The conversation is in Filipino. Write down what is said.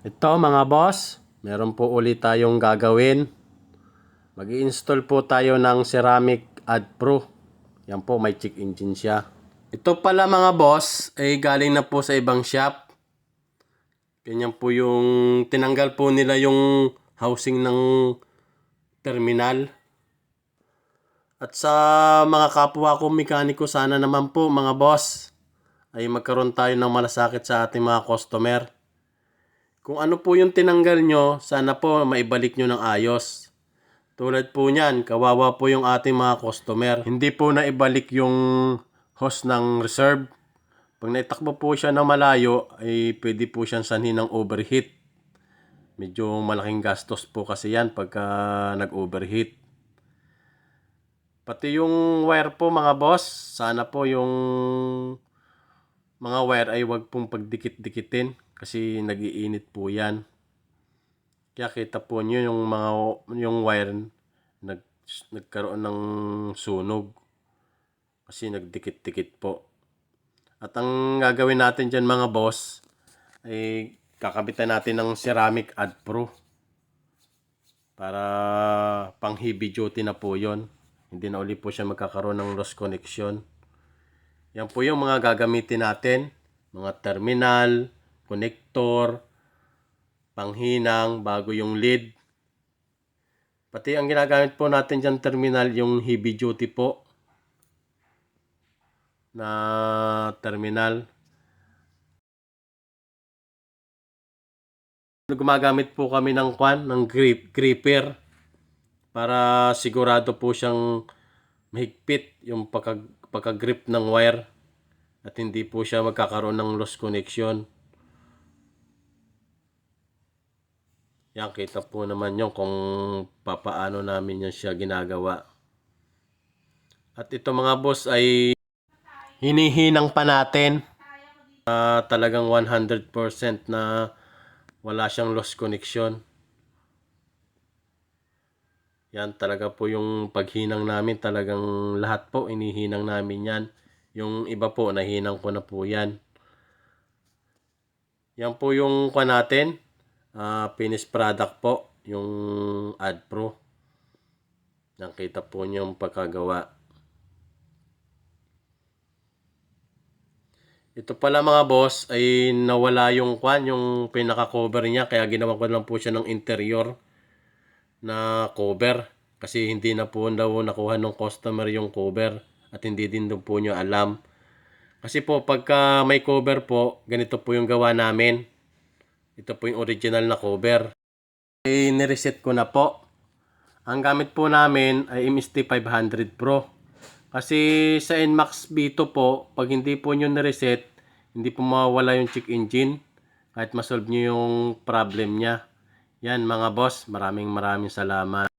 Ito mga boss, meron po ulit tayong gagawin. Mag-i-install po tayo ng Ceramic Ad Pro. Yan po, may check engine siya. Ito pala mga boss, ay galing na po sa ibang shop. Ganyan po yung tinanggal po nila yung housing ng terminal. At sa mga kapwa ko mekaniko, sana naman po mga boss ay magkaroon tayo ng malasakit sa ating mga customer. Kung ano po yung tinanggal nyo, sana po maibalik nyo ng ayos. Tulad po niyan, kawawa po yung ating mga customer. Hindi po naibalik yung hose ng reserve. Pag naitakbo po siya ng malayo, ay pwede po siyang sanhin ng overheat. Medyo malaking gastos po kasi yan pagka nag-overheat. Pati yung wire po mga boss, sana po yung mga wire ay wag pong pagdikit-dikitin kasi nagiinit po yan. Kaya kita po nyo yung wire nagkaroon ng sunog kasi nagdikit-dikit po. At ang gagawin natin dyan mga boss ay kakabitan natin ng Ceramic Ad Pro para pang heavy duty na po yon. Hindi na uli po siya magkakaroon ng loss connection. Yan po yung mga gagamitin natin, mga terminal, connector, panghinang, bago yung lead. Pati ang ginagamit po natin dyan terminal, yung heavy duty po na terminal. Gumagamit po kami ng gripper para sigurado po siyang mahigpit yung pagka-grip ng wire at hindi po siya magkakaroon ng loss connection. Yan, kita po naman yung kung papaano namin yan siya ginagawa. At ito mga boss ay hinihinang pa natin. Talagang 100% na wala siyang loss connection. Yan talaga po yung paghinang namin, talagang lahat po inihinang namin yan. Yung iba po nahinang ko na po yan. Yan po yung kwa natin, finished product po, yung Ad Pro. Nakita po niyo yung pagkagawa. Ito pala mga boss ay nawala yung yung pinaka-cover niya, kaya ginawa ko lang po siya ng interior na cover kasi hindi na po daw nakuha ng customer yung cover at hindi din daw po nyo alam. Kasi po pagka may cover po, ganito po yung gawa namin. Ito po yung original na cover. Ay nireset ko na po. Ang gamit po namin ay MST 500 Pro. Kasi sa NMAX B2 po, pag hindi po nyo nireset, hindi po mawawala yung check engine kahit masolve nyo yung problem niya. Yan mga boss, maraming salamat.